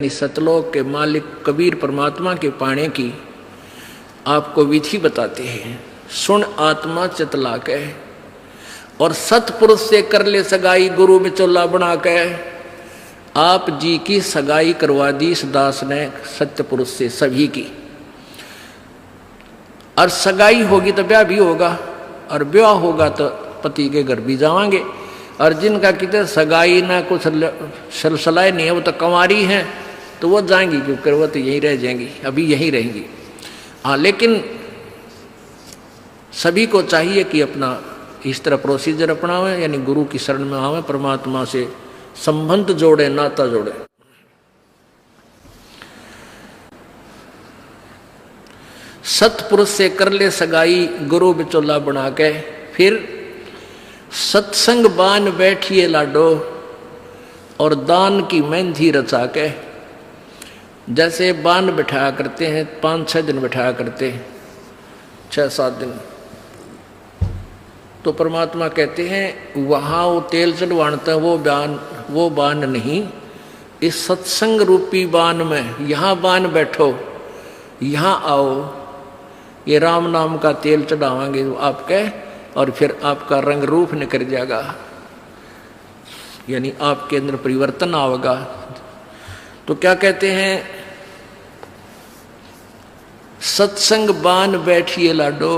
सतलोक के मालिक कबीर परमात्मा के पाने की आपको विधि बताते हैं। सुन आत्मा चितला के और सतपुरुष से कर ले सगाई, गुरु बिचौला बना के आप जी की सगाई करवा दी इस दास ने सत्य पुरुष से सभी की। और सगाई होगी तो ब्याह भी होगा, और ब्याह होगा तो पति के घर भी जावांगे। और जिनका कितने सगाई ना कुछ सलसलाए नहीं है, वो तो कंवारी हैं, तो वो जाएंगी क्योंकि वो तो यहीं रह जाएंगी, अभी यहीं रहेंगी। हाँ, लेकिन सभी को चाहिए कि अपना इस तरह प्रोसीजर अपनावें, यानी गुरु की शरण में आवें, परमात्मा से संबंध जोड़े, नाता जोड़े। सतपुरुष से कर ले सगाई, गुरु बिचौला बना के, फिर सत्संग बान बैठिए लाडो और दान की मेहंदी रचा के। जैसे बान बिठाया करते हैं, 5-6 दिन बिठाया करते हैं, 6-7 दिन, तो परमात्मा कहते हैं वहाँ वो तेल चढ़वाता है, वो बान नहीं, इस सत्संग रूपी बान में यहाँ बान बैठो, यहाँ आओ, ये राम नाम का तेल चढ़ावांगे आपके, और फिर आपका रंग रूप निकल जाएगा, यानी आपके अंदर परिवर्तन आएगा। तो क्या कहते हैं, सत्संग बान बैठिए लाडो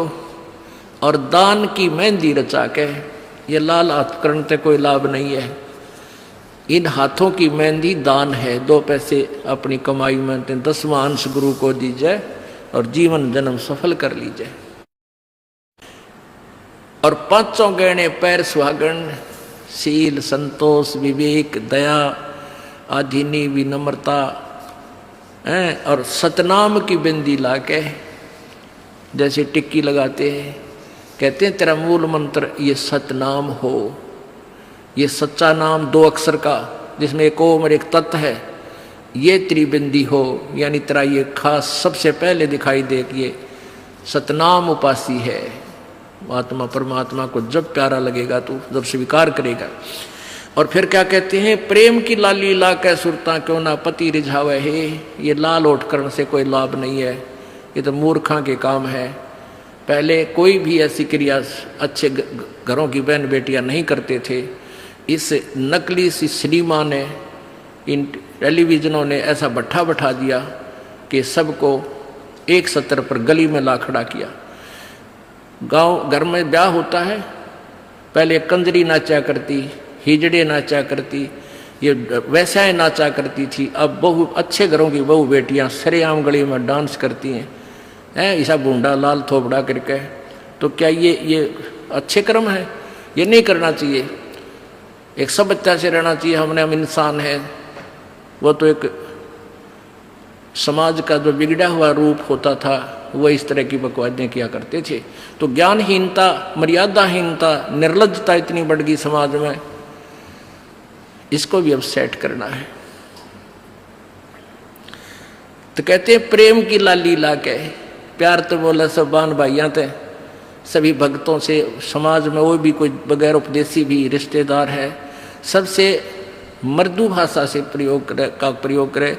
और दान की मेहंदी रचा के। ये लाल हाथ करने से कोई लाभ नहीं है, इन हाथों की मेहंदी दान है। 2 पैसे अपनी कमाई में 10वां अंश गुरु को दीजिए और जीवन जन्म सफल कर लीजिए। और 5 गहने पैर सुहागन, शील, संतोष, विवेक, दया, आधीनी, विनम्रता, और सतनाम की बिंदी लाके जैसे टिक्की लगाते हैं, कहते हैं तेरा मूल मंत्र ये सतनाम हो, ये सच्चा नाम 2 अक्षर का जिसमें एक ओम और एक तत् है, ये त्रिबिंदी हो, यानी तेरा ये खास सबसे पहले दिखाई दे कि ये सतनाम उपासी है। आत्मा परमात्मा को जब प्यारा लगेगा तो जब स्वीकार करेगा। और फिर क्या कहते हैं, प्रेम की लाली ला कै सुरता क्यों ना पति रिझावे है। ये लाल ओठ करने से कोई लाभ नहीं है, ये तो मूर्खा के काम है। पहले कोई भी ऐसी क्रिया अच्छे घरों की बहन बेटियां नहीं करते थे। इस नकली सी सिनेमा ने, इन टेलीविजनों ने ऐसा भट्ठा बैठा दिया कि सबको एक सत्र पर गली में ला खड़ा किया। गांव घर में ब्याह होता है, पहले कंजरी नाचा करती, हिजड़े नाचा करती, ये वैश्याएं नाचा करती थी। अब बहु अच्छे घरों की बहू बेटियां सरेआम गली में डांस करती हैं, ऐसा बूंदा लाल थोपड़ा करके। तो क्या ये अच्छे कर्म है? ये नहीं करना चाहिए। एक सभ्यता से रहना चाहिए। हम इंसान है, वो तो एक समाज का जो बिगड़ा हुआ रूप होता था वो इस तरह की बकवादियाँ किया करते थे। तो ज्ञानहीनता, मर्यादाहीनता, निर्लज्जता इतनी बढ़ गई समाज में, इसको भी अब सेट करना है। तो कहते हैं प्रेम की लाली ला के, प्यार तो बोला सब बान भाइयां थे, सभी भक्तों से, समाज में वो भी कोई बगैर उपदेशी भी रिश्तेदार है, सबसे मृदु भाषा से प्रयोग करे,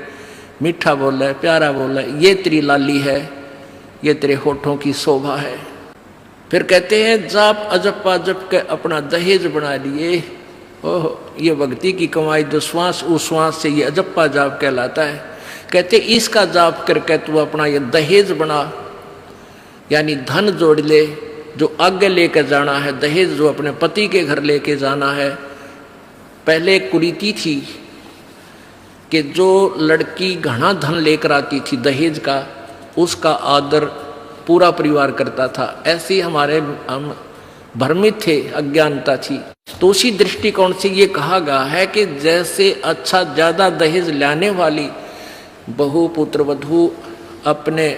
मीठा बोले, प्यारा बोले, ये तेरी लाली है, ये तेरे होठों की शोभा है। फिर कहते हैं जाप अजप्पा जप के अपना दहेज बना लिए। ओह, ये भक्ति की कमाई जो श्वास उश्वास से ये अजप्पा जाप कहलाता है। कहते इसका जाप करके तू अपना ये दहेज बना, यानी धन जोड़ ले जो आगे लेकर जाना है। दहेज जो अपने पति के घर लेके जाना है। पहले एक कुरीति थी कि जो लड़की घना धन लेकर आती थी दहेज का, उसका आदर पूरा परिवार करता था। ऐसे हमारे हम भ्रमित थे, अज्ञानता थी। तो उसी दृष्टिकोण से ये कहा गया है कि जैसे अच्छा ज्यादा दहेज लाने वाली बहु पुत्र वधू अपने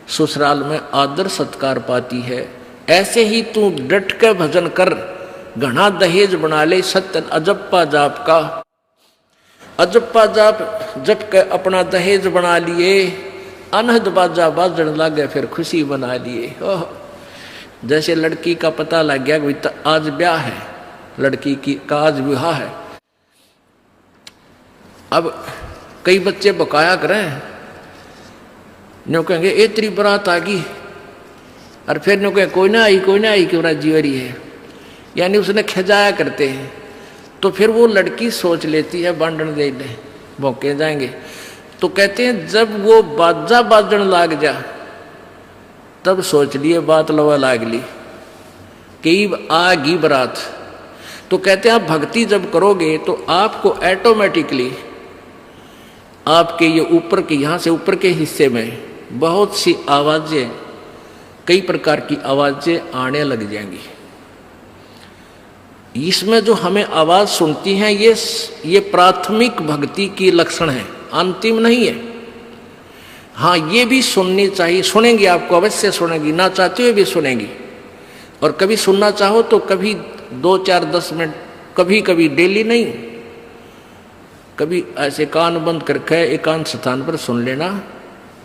ससुराल में आदर सत्कार पाती है, ऐसे ही तू डट के भजन कर, घना दहेज बना ले। सत्य अजप्पा जाप का, अजप्पा जाप जप के अपना दहेज बना लिए, अनहद बाजा बाजन लागे फिर खुशी बना लिए। ओह, जैसे लड़की का पता लग गया कि आज ब्याह है, लड़की की का आज विवाह है। अब कई बच्चे बकाया करें, न्यू कहेंगे ए तेरी बारात आ गई, और फिर न्यू कहें कोई ना आई क्यों ना जीवरी है, यानी उसने खिजाया करते हैं। तो फिर वो लड़की सोच लेती है बांधन दे ले भौंके जाएंगे। तो कहते हैं जब वो बाजा बाजन लाग जा तब सोच लिए बात लवा लाग ली कि आ गई बारात। तो कहते हैं आप भक्ति जब करोगे तो आपको ऑटोमेटिकली आपके ये ऊपर के यहाँ से ऊपर के हिस्से में बहुत सी आवाजें, कई प्रकार की आवाजें आने लग जाएंगी। इसमें जो हमें आवाज सुनती हैं ये प्राथमिक भक्ति की लक्षण है, अंतिम नहीं है। हाँ, ये भी सुननी चाहिए, सुनेंगी, आपको अवश्य सुनेंगी, ना चाहते हुए भी सुनेंगी। और कभी सुनना चाहो तो कभी 2, 4, 10 मिनट, कभी कभी डेली नहीं, कभी ऐसे कान बंद करके एकांत स्थान पर सुन लेना,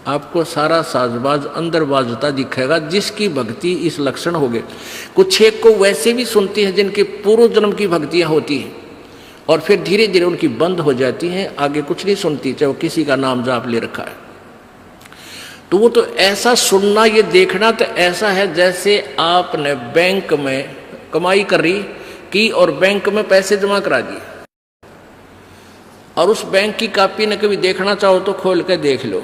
आपको सारा साजबाज अंदर बाजता दिखेगा, जिसकी भक्ति इस लक्षण हो गए। कुछ एक को वैसे भी सुनती है जिनके पूर्व जन्म की भक्तियां होती हैं और फिर धीरे धीरे उनकी बंद हो जाती हैं, आगे कुछ नहीं सुनती, चाहे वो किसी का नाम जाप ले रखा है। तो वो तो ऐसा सुनना, ये देखना तो ऐसा है जैसे आपने बैंक में कमाई करी की और बैंक में पैसे जमा करा दिए, और उस बैंक की कॉपी ने कभी देखना चाहो तो खोल के देख लो।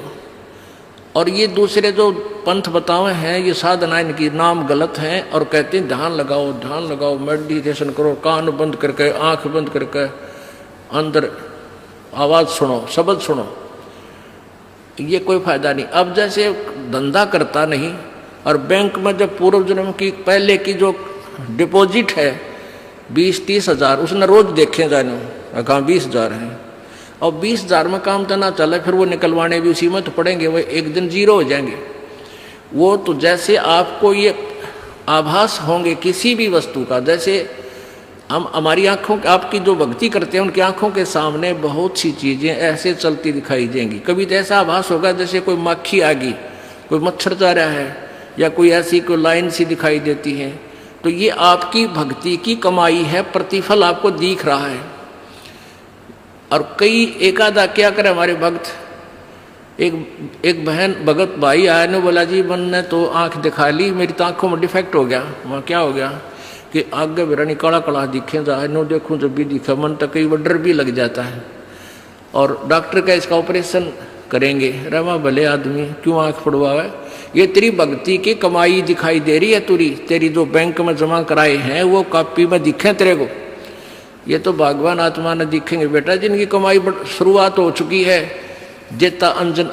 और ये दूसरे जो पंथ बतावे हैं, ये साधना इनकी नाम गलत हैं और कहते हैं ध्यान लगाओ, मेडिटेशन करो, कान बंद करके, आंख बंद करके, अंदर आवाज सुनो, शब्द सुनो। ये कोई फायदा नहीं। अब जैसे धंधा करता नहीं और बैंक में जब पूर्व जन्म की पहले की जो डिपॉजिट है 20-30 हजार, उसने रोज देखे जाने कहा 20,000 है, और 20,000 में काम तो ना चले, फिर वो निकलवाने भी उसी में तो पड़ेंगे, वो एक दिन जीरो हो जाएंगे। वो तो जैसे आपको ये आभास होंगे किसी भी वस्तु का, जैसे हम हमारी आंखों, आपकी जो भक्ति करते हैं उनकी आंखों के सामने बहुत सी चीजें ऐसे चलती दिखाई देंगी। कभी तो ऐसा आभास होगा जैसे कोई मक्खी आ गई, कोई मच्छर जा रहा है, या कोई ऐसी कोई लाइन सी दिखाई देती है। तो ये आपकी भक्ति की कमाई है, प्रतिफल आपको दिख रहा है। और कई एकादा क्या करे हमारे भक्त, एक बहन भगत भाई आया ने बोला जी मैंने तो आंख दिखा ली, मेरी तो आंखों में डिफेक्ट हो गया। वहाँ क्या हो गया कि आगे मेरा काला काला दिखे जाए, नो देखूं जब भी दिखा, मन तक कई बार डर भी लग जाता है। और डॉक्टर का इसका ऑपरेशन करेंगे, रमा भले आदमी क्यों आंख फुड़वावे, ये तेरी भक्ति की कमाई दिखाई दे रही है, तेरी जो बैंक में जमा कराए हैं वो कॉपी में दिखे तेरे को। ये तो भगवान आत्मा ने दिखेंगे बेटा, जिनकी कमाई शुरुआत हो चुकी है। जेता अंजन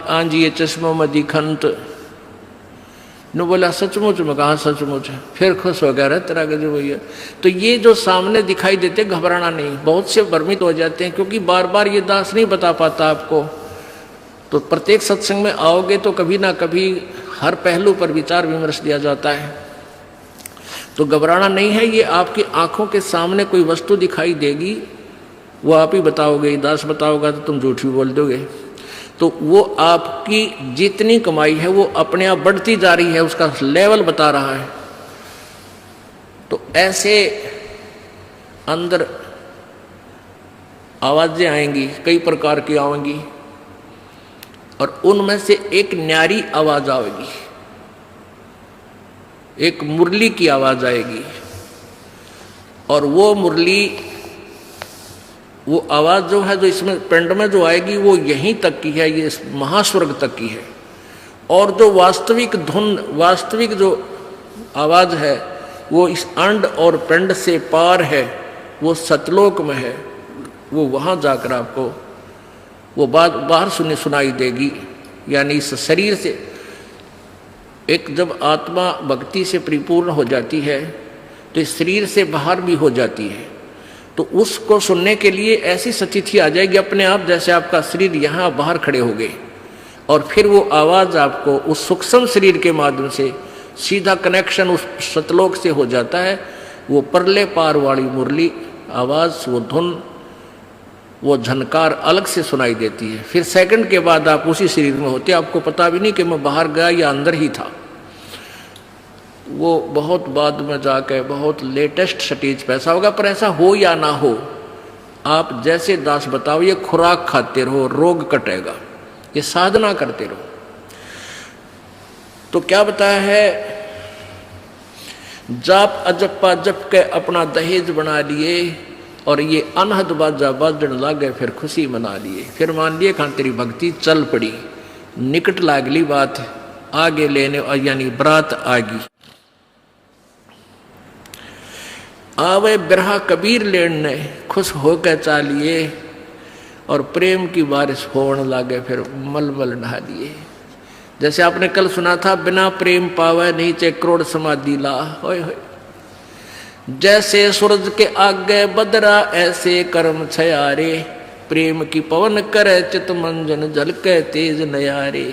आंजिए चश्मों में दिखंत, नु बोला सचमुच में, कहा सचमुच है, फिर खुश हो गया, तेरा गजब भैया। तो ये जो सामने दिखाई देते घबराना नहीं, बहुत से भ्रमित हो जाते हैं क्योंकि बार बार ये दास नहीं बता पाता आपको। तो प्रत्येक सत्संग में आओगे तो कभी ना कभी हर पहलू पर विचार विमर्श दिया जाता है। तो घबराना नहीं है, ये आपकी आंखों के सामने कोई वस्तु दिखाई देगी, वो आप ही बताओगे, दास बताओगा तो तुम झूठ भी बोल दोगे। तो वो आपकी जितनी कमाई है वो अपने आप बढ़ती जा रही है, उसका लेवल बता रहा है। तो ऐसे अंदर आवाजें आएंगी, कई प्रकार की आएंगी, और उनमें से एक न्यारी आवाज आएगी, एक मुरली की आवाज आएगी। और वो मुरली, वो आवाज जो है, जो इसमें पिंड में जो आएगी वो यहीं तक की है, ये महास्वर्ग तक की है। और जो वास्तविक धुन, वास्तविक जो आवाज है वो इस अंड और पिंड से पार है, वो सतलोक में है। वो वहां जाकर आपको वो बात बाहर सुनाई देगी। यानी इस शरीर से एक जब आत्मा भक्ति से परिपूर्ण हो जाती है तो इस शरीर से बाहर भी हो जाती है। तो उसको सुनने के लिए ऐसी स्थिति आ जाएगी अपने आप, जैसे आपका शरीर यहाँ बाहर खड़े हो गए, और फिर वो आवाज़ आपको उस सूक्ष्म शरीर के माध्यम से सीधा कनेक्शन उस सतलोक से हो जाता है। वो परले पार वाली मुरली आवाज़, वो धुन, वो झनकार अलग से सुनाई देती है। फिर सेकंड के बाद आप उसी शरीर में होते, आपको पता भी नहीं कि मैं बाहर गया या अंदर ही था। वो बहुत बाद में जाके बहुत लेटेस्ट स्टेज पे ऐसा होगा, पर ऐसा हो या ना हो, आप जैसे दास बताओ, ये खुराक खाते रहो, रोग कटेगा, ये साधना करते रहो। तो क्या बताया है, जाप अजप्पा जप के अपना दहेज बना लिए, और ये अनहद बाजा बाजन लागे फिर खुशी मना लिए। फिर मान लिए खान तेरी भक्ति चल पड़ी, निकट लागली बात आगे लेने, यानी बरात आगी। आवे बिरहा कबीर लेने, खुश होकर चालिए, और प्रेम की बारिश होने लागे फिर मलमल नहा लिए। जैसे आपने कल सुना था, बिना प्रेम पावे नहीं चे करोड़ समाधि ला। होय होय। जैसे सूरज के आगे बदरा ऐसे कर्म छयारे, प्रेम की पवन करे चित मंजन झलके तेज नयारे।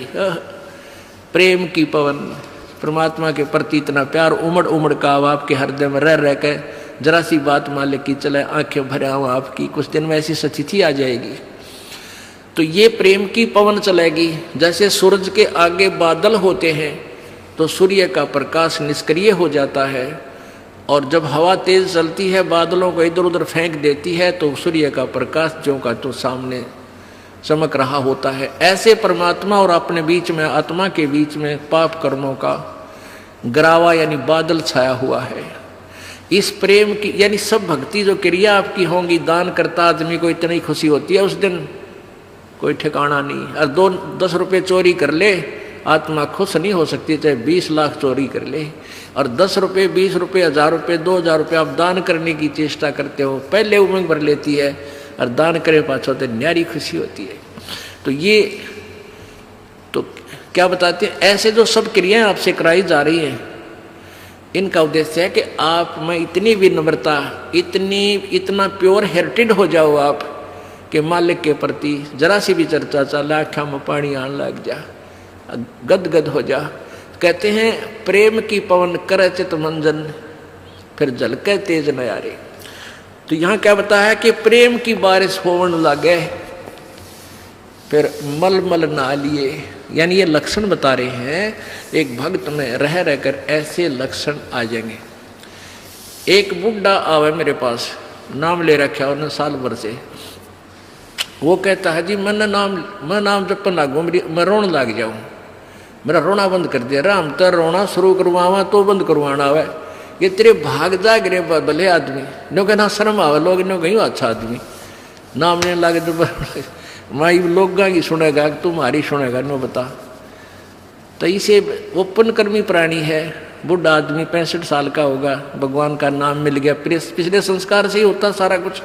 प्रेम की पवन, परमात्मा के प्रति इतना प्यार उमड़ उमड़ का अब आपके हृदय में रह रह के जरा सी बात मालिक की चले आंखें भरे आऊं आपकी, कुछ दिन में ऐसी स्थिति आ जाएगी। तो ये प्रेम की पवन चलेगी। जैसे सूरज के आगे बादल होते हैं तो सूर्य का प्रकाश निष्क्रिय हो जाता है, और जब हवा तेज चलती है बादलों को इधर उधर फेंक देती है तो सूर्य का प्रकाश ज्यों का तो सामने चमक रहा होता है। ऐसे परमात्मा और अपने बीच में, आत्मा के बीच में पाप कर्मों का गरावा यानी बादल छाया हुआ है। इस प्रेम की यानी सब भक्ति जो क्रिया आपकी होंगी, दान करता आदमी को इतनी खुशी होती है उस दिन कोई ठिकाना नहीं। और 10 रुपये चोरी कर ले, आत्मा खुश नहीं हो सकती, चाहे 20 लाख चोरी कर ले। और 10 रुपये, 20 रुपये, 1000 रुपये, 2000 रुपये आप दान करने की चेष्टा करते हो, पहले उमंग भर लेती है, और दान करे पाछो तो न्यारी खुशी होती है। तो ये तो क्या बताते हैं, ऐसे जो सब क्रियाएं आपसे कराई जा रही हैं, इनका उद्देश्य है कि आप में इतनी विनम्रता, इतना प्योर हार्टेड हो जाओ आप कि मालिक के प्रति जरा सी भी चर्चा चला आँखों में पानी आने लग जा, गदगद हो जा। कहते हैं प्रेम की पवन करे चित मंजन फिर झलके तेज नयारे। तो यहाँ क्या बताया है कि प्रेम की बारिश होने लगे फिर मलमल नहा लिए, यानी ये लक्षण बता रहे हैं एक भक्त में रह रहकर ऐसे लक्षण आ जाएंगे। एक बुढ़ा आवे मेरे पास, नाम ले रखा उन्होंने साल भर से। वो कहता है जी मैं नाम जपन लागू, मैं रोने लग जाऊं, मेरा रोना बंद कर दिया। राम तो रोना शुरू करवावा तो बंद करवाना आवे, ये तेरे भाग जा गिरे भले आदमी, नो कहना शर्म आवे, लोग नो कहीं अच्छा आदमी नाम नहीं लागे तो माई लोग की सुनेगा तुम्हारी सुनेगा, नो बता। तो इसे ओपन कर्मी प्राणी है, बुढ़ा आदमी 65 साल का होगा, भगवान का नाम मिल गया, पिछले संस्कार से ही होता सारा कुछ।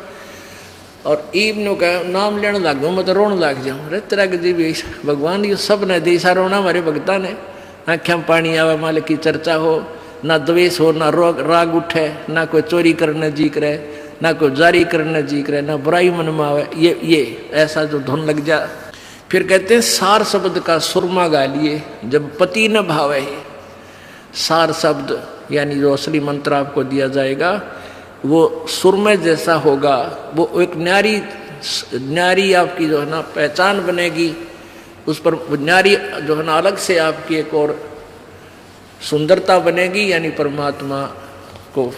और ईब नो का नाम लेने लग गो, मैं तो रोने लग जाऊँ। अरे तेरा जी भी भगवान ये सब ने देसा रोना हमारे भगता ने, आँखें में पानी आवे, मालिक की चर्चा हो, ना द्वेष हो, ना राग उठे, ना कोई चोरी करने जी करे, ना कोई जारी करने जी करे, ना बुराई मन में आवे, ये ऐसा जो धुन लग जा। फिर कहते हैं सार शब्द का सुरमा गा लिए, जब पति न भावे। सार शब्द यानी जो असली मंत्र आपको दिया जाएगा वो सुरमे जैसा होगा, वो एक न्यारी आपकी जो है ना पहचान बनेगी, उस पर न्यारी जो है ना अलग से आपकी एक और सुंदरता बनेगी, यानी परमात्मा को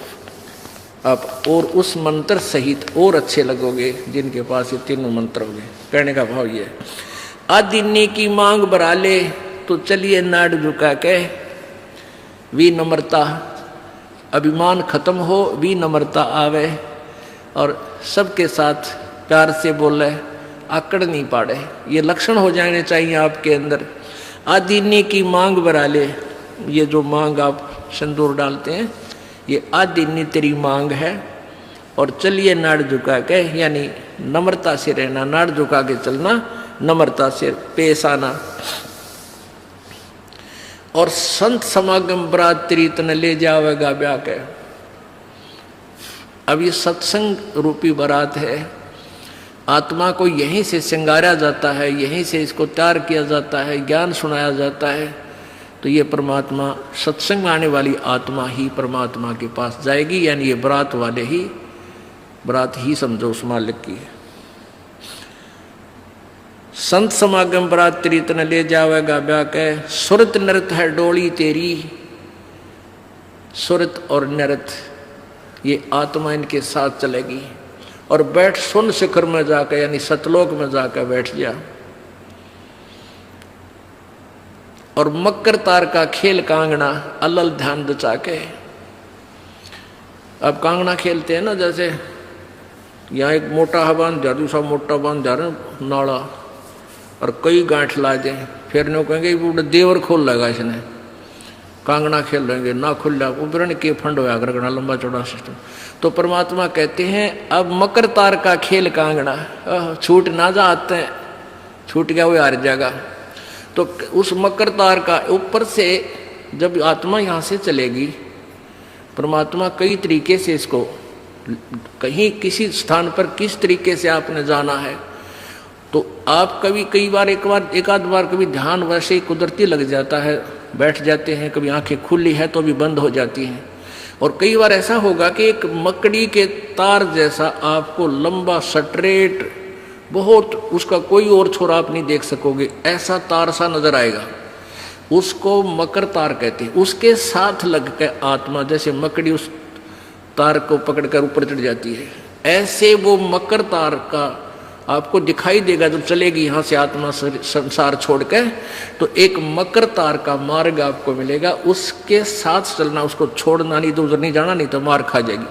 आप और उस मंत्र सहित और अच्छे लगोगे जिनके पास ये तीनों मंत्र होंगे। कहने का भाव ये, आदिन्नी की मांग बरा ले तो चलिए नाड़ झुका के, विनम्रता, अभिमान खत्म हो, विनम्रता आवे, और सबके साथ प्यार से बोले, आकड़ नहीं पाड़े, ये लक्षण हो जाने चाहिए आपके अंदर। आदिन्नी की मांग बरा ले, ये जो मांग आप सिंदूर डालते हैं ये आदिन्नी तेरी मांग है, और चलिए नाड़ झुका के, यानी नम्रता से रहना, नाड़ झुका के चलना, नम्रता से पेश आना। और संत समागम बरात तेरी तन ले जावेगा ब्याह के। अब ये सत्संग रूपी बारात है, आत्मा को यहीं से श्रृंगारा जाता है, यहीं से इसको तैयार किया जाता है, ज्ञान सुनाया जाता है। तो ये परमात्मा, सत्संग आने वाली आत्मा ही परमात्मा के पास जाएगी, यानी ये बरात वाले ही, बरात ही समझो उस मालिक की। संत समागम बरात तेरी तन ले जावेगा ब्याह के, सुरत नृत है डोली तेरी। सुरत और नृत ये आत्मा इनके साथ चलेगी, और बैठ सुन शिखर में जाकर यानी सतलोक में जाकर बैठ गया। और मकर तार का खेल कांगना अलल ध्यान दचा के। अब कांगना खेलते हैं ना, जैसे यहाँ एक मोटा बांध जा, दूसरा मोटा बांध जा रहे नाला, और कई गांठ ला दें, फिर नो कहेंगे वो देवर खोल लेगा इसने, कांगना खेल लेंगे ना खुल जा, उबरण के फंड होया करना लंबा चौड़ा सिस्टम। तो परमात्मा कहते हैं अब मकर तार का खेल कांगना, छूट ना जा आते हैं, छूट गया वो हार जाएगा। तो उस मकर तार का ऊपर से जब आत्मा यहाँ से चलेगी, परमात्मा कई तरीके से इसको कहीं किसी स्थान पर किस तरीके से आपने जाना है, तो आप कभी एक आध बार कभी ध्यान वैसे ही कुदरती लग जाता है, बैठ जाते हैं, कभी आंखें खुली है तो भी बंद हो जाती हैं। और कई बार ऐसा होगा कि एक मकड़ी के तार जैसा आपको लंबा स्ट्रेट बहुत, उसका कोई और छोर आप नहीं देख सकोगे, ऐसा तार सा नजर आएगा, उसको मकर तार कहते हैं। उसके साथ लग के आत्मा जैसे मकड़ी उस तार को पकड़कर ऊपर चढ़ जाती है, ऐसे वो मकर तार का आपको दिखाई देगा जब चलेगी यहाँ से आत्मा संसार छोड़ के। तो एक मकर तार का मार्ग आपको मिलेगा, उसके साथ चलना, उसको छोड़ना नहीं, तो उधर नहीं जाना, नहीं तो मार खा जाएगी।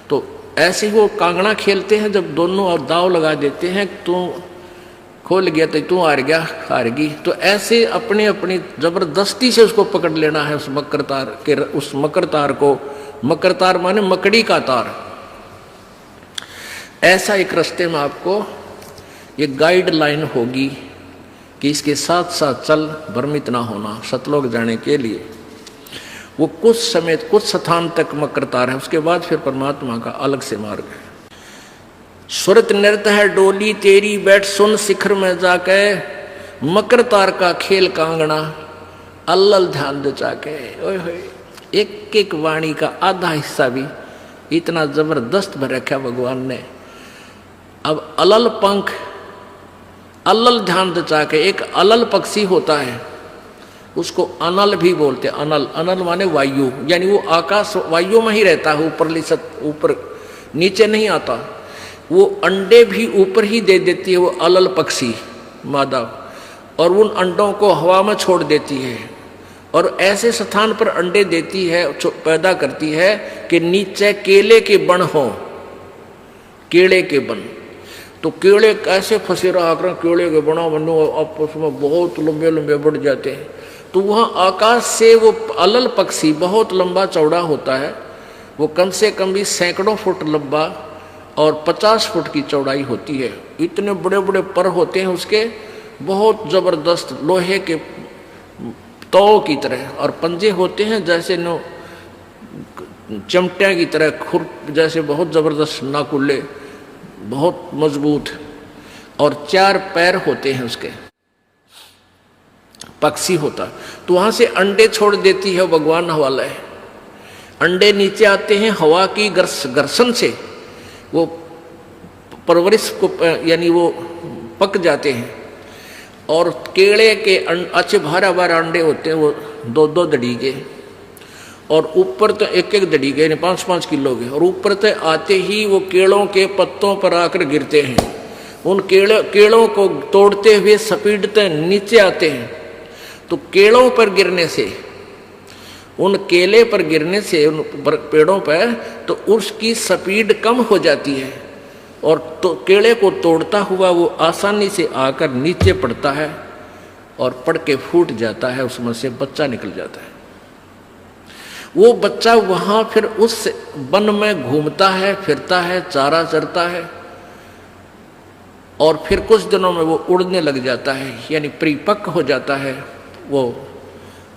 तो ऐसे ही वो कांगड़ा खेलते हैं, जब दोनों और दाव लगा देते हैं, तू खोल गया तो तू हार गया, हारगी। तो ऐसे अपने अपनी जबरदस्ती से उसको पकड़ लेना है, उस मकर तार के, उस मकर तार को। मकर तार माने मकड़ी का तार। ऐसा एक रास्ते में आपको ये गाइडलाइन होगी कि इसके साथ साथ चल, भ्रमित ना होना सतलोक जाने के लिए। वो कुछ समय कुछ स्थान तक मकर तार है, उसके बाद फिर परमात्मा का अलग से मार्ग है। सुरत नृत्य है डोली तेरी, बैठ सुन शिखर में जाके, मकर तार का खेल कांगना अल्लल ध्यान दचा के। ओए होए, एक एक वाणी का आधा हिस्सा भी इतना जबरदस्त भर रखा भगवान ने। अब अलल पंख, अल्लल ध्यान दचा के, एक अलल पक्षी होता है, उसको अनल भी बोलते हैं। अनल, अनल माने वायु, यानी वो आकाश वायु में ही रहता है, ऊपर नीचे नहीं आता। वो अंडे भी ऊपर ही दे देती है वो अलल पक्षी मादा, और उन अंडों को हवा में छोड़ देती है, और ऐसे स्थान पर अंडे देती है, पैदा करती है कि नीचे केले के बन हो, केले के बन। तो केले कैसे फंसे रहा कर, केले के बना बनो आपस में बहुत लंबे लंबे बढ़ जाते हैं। तो वहाँ आकाश से वो अलल पक्षी बहुत लंबा चौड़ा होता है, वो कम से कम भी सैकड़ों फुट लंबा और 50 फुट की चौड़ाई होती है। इतने बड़े बड़े पर होते हैं उसके, बहुत जबरदस्त लोहे के तौ की तरह, और पंजे होते हैं जैसे नो चमटिया की तरह, खुर जैसे बहुत जबरदस्त नाकुल्ले, बहुत मजबूत, और 4 पैर होते हैं उसके, पक्षी होता। तो वहां से अंडे छोड़ देती है भगवान हवाला है। अंडे नीचे आते हैं हवा की घर्षण से, वो परवरिश को यानी वो पक जाते हैं, और केले के अच्छे भारा भारा अंडे होते हैं, वो 2-2 दड़ी के, और ऊपर तो 1-1 दड़ी के, 5-5 किलो के, और ऊपर तो आते ही वो केलों के पत्तों पर आकर गिरते हैं। उन केलों को तोड़ते हुए सपीटते नीचे आते हैं। तो केलों पर गिरने से, उन केले पर गिरने से, उन पेड़ों पर, तो उसकी स्पीड कम हो जाती है, और तो केले को तोड़ता हुआ वो आसानी से आकर नीचे पड़ता है, और पड़ के फूट जाता है, उसमें से बच्चा निकल जाता है। वो बच्चा वहाँ फिर उस वन में घूमता है, फिरता है, चारा चरता है, और फिर कुछ दिनों में वो उड़ने लग जाता है, यानी परिपक्व हो जाता है, वो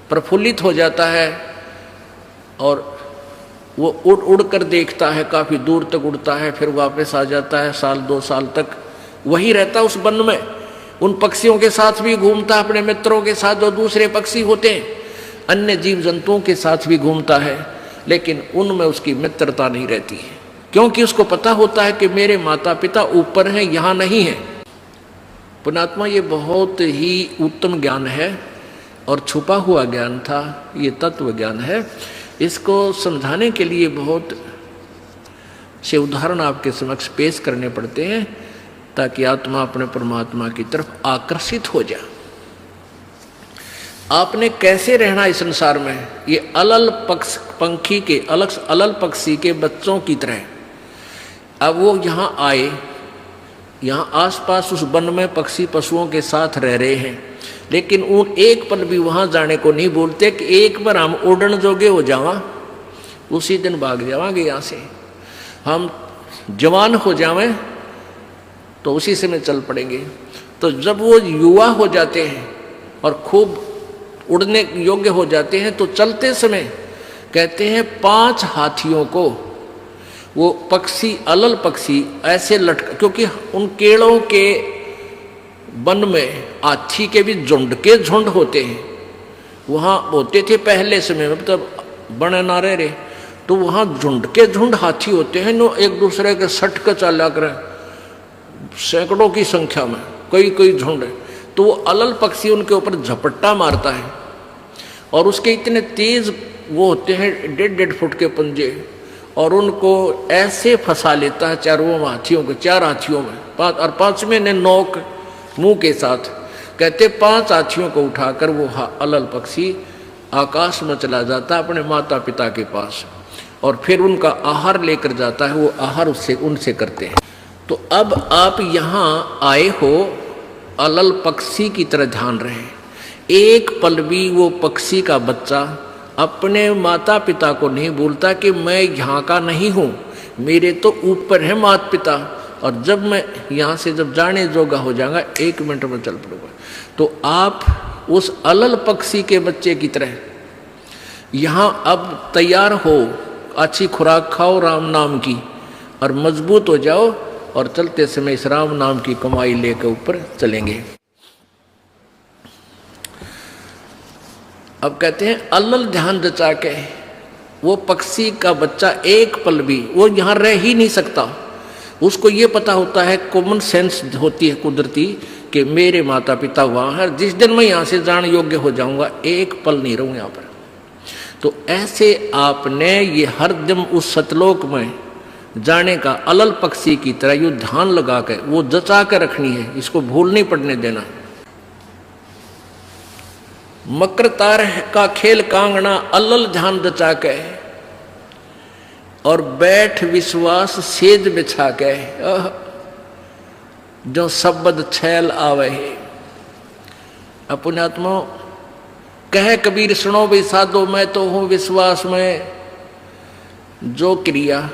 प्रफुल्लित हो जाता है, और वो उड़ उड़ कर देखता है, काफ़ी दूर तक उड़ता है, फिर वापस आ जाता है, 1-2 साल तक वही रहता है उस वन में। उन पक्षियों के साथ भी घूमता है, अपने मित्रों के साथ जो दूसरे पक्षी होते हैं, अन्य जीव जंतुओं के साथ भी घूमता है, लेकिन उनमें उसकी मित्रता नहीं रहती है, क्योंकि उसको पता होता है कि मेरे माता पिता ऊपर हैं, यहाँ नहीं है। पुण्यात्मा, ये बहुत ही उत्तम ज्ञान है और छुपा हुआ ज्ञान था, ये तत्व ज्ञान है। इसको समझाने के लिए बहुत से उदाहरण आपके समक्ष पेश करने पड़ते हैं ताकि आत्मा अपने परमात्मा की तरफ आकर्षित हो जाए। आपने कैसे रहना इस संसार में, ये अलल पक्षी के बच्चों की तरह। अब वो यहाँ आए, यहाँ आसपास उस वन में पक्षी पशुओं के साथ रह रहे हैं, लेकिन उन एक पल भी वहाँ जाने को नहीं बोलते कि एक बार हम उड़न जोगे हो जावा, उसी दिन भाग जावांगे यहाँ से, हम जवान हो जावें तो उसी समय चल पड़ेंगे। तो जब वो युवा हो जाते हैं और खूब उड़ने योग्य हो जाते हैं तो चलते समय कहते हैं 5 हाथियों को वो पक्षी, अलल पक्षी ऐसे लटका, क्योंकि उन केड़ों के वन में हाथी के भी झुंड के झुंड होते हैं, वहाँ होते थे पहले समय में, तब बने ना रहे, तो वहाँ झुंड के झुंड हाथी होते हैं, नो एक दूसरे के सट के चला कर सैकड़ों की संख्या में, कई झुंड है। तो वो अलल पक्षी उनके ऊपर झपट्टा मारता है और उसके इतने तेज वो होते हैं 1.5 फुट के पंजे, और उनको ऐसे फंसा लेता है चारों हाथियों के, 4 हाथियों में, 5 और 5वें ने नोक मुंह के साथ। कहते 5 हाथियों को उठाकर वो अलल पक्षी आकाश में चला जाता है अपने माता पिता के पास, और फिर उनका आहार लेकर जाता है, वो आहार उससे उनसे करते हैं। तो अब आप यहाँ आए हो, अलल पक्षी की तरह ध्यान रहे। एक पल भी वो पक्षी का बच्चा अपने माता पिता को नहीं बोलता कि मैं यहाँ का नहीं हूँ, मेरे तो ऊपर है माता पिता, और जब मैं यहाँ से जब जाने जोगा हो जाऊंगा 1 मिनट में चल पड़ूंगा। तो आप उस अलल पक्षी के बच्चे की तरह यहाँ अब तैयार हो, अच्छी खुराक खाओ राम नाम की, और मजबूत हो जाओ, और चलते समय इस राम नाम की कमाई लेकर ऊपर चलेंगे। अब कहते हैं अलल ध्यान जचा के वो पक्षी का बच्चा एक पल भी वो यहाँ रह ही नहीं सकता। उसको ये पता होता है, कॉमन सेंस होती है कुदरती, कि मेरे माता पिता वहाँ है, जिस दिन मैं यहाँ से जाने योग्य हो जाऊँगा एक पल नहीं रहूँ यहाँ पर। तो ऐसे आपने ये हर दिन उस सतलोक में जाने का अलल पक्षी की तरह यो ध्यान लगा कर वो जचा कर रखनी है, इसको भूल नहीं पड़ने देना। मकर तार का खेल कांगना अलल ध्यान जचा के, और बैठ विश्वास सेज बिछा के, जो शब्द छैल आवे है। अपने आत्मा कह कबीर सुनो भी साधो, मैं तो हूं विश्वास में। जो क्रिया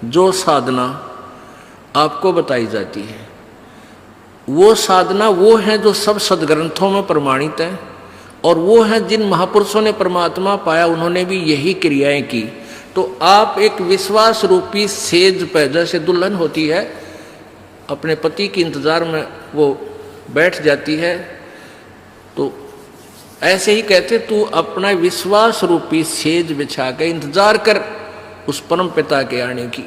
जो साधना आपको बताई जाती है, वो साधना वो है जो सब सदग्रंथों में प्रमाणित है, और वो है जिन महापुरुषों ने परमात्मा पाया उन्होंने भी यही क्रियाएं की। तो आप एक विश्वास रूपी सेज पे, जैसे दुल्हन होती है अपने पति के इंतजार में वो बैठ जाती है, तो ऐसे ही कहते तू अपना विश्वास रूपी सेज बिछा के इंतजार कर उस परम पिता के आने की।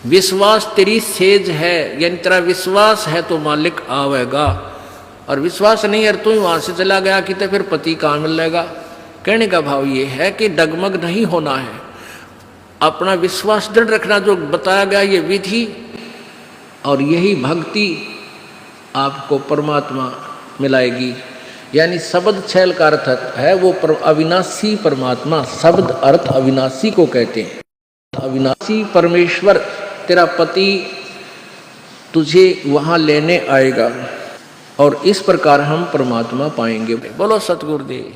विश्वास तेरी सेज है, यानी तेरा विश्वास है तो मालिक आवेगा, और विश्वास नहीं है तू ही वहां से चला गया कि तो फिर पति कहाँ मिलेगा। कहने का भाव ये है कि डगमग नहीं होना है, अपना विश्वास दृढ़ रखना, जो बताया गया ये विधि, और यही भक्ति आपको परमात्मा मिलाएगी। यानी शब्द छैल का अर्थ है वो अविनाशी परमात्मा, शब्द अर्थ अविनाशी को कहते हैं। अविनाशी परमेश्वर तेरा पति तुझे वहां लेने आएगा, और इस प्रकार हम परमात्मा पाएंगे। बोलो सतगुरुदेव।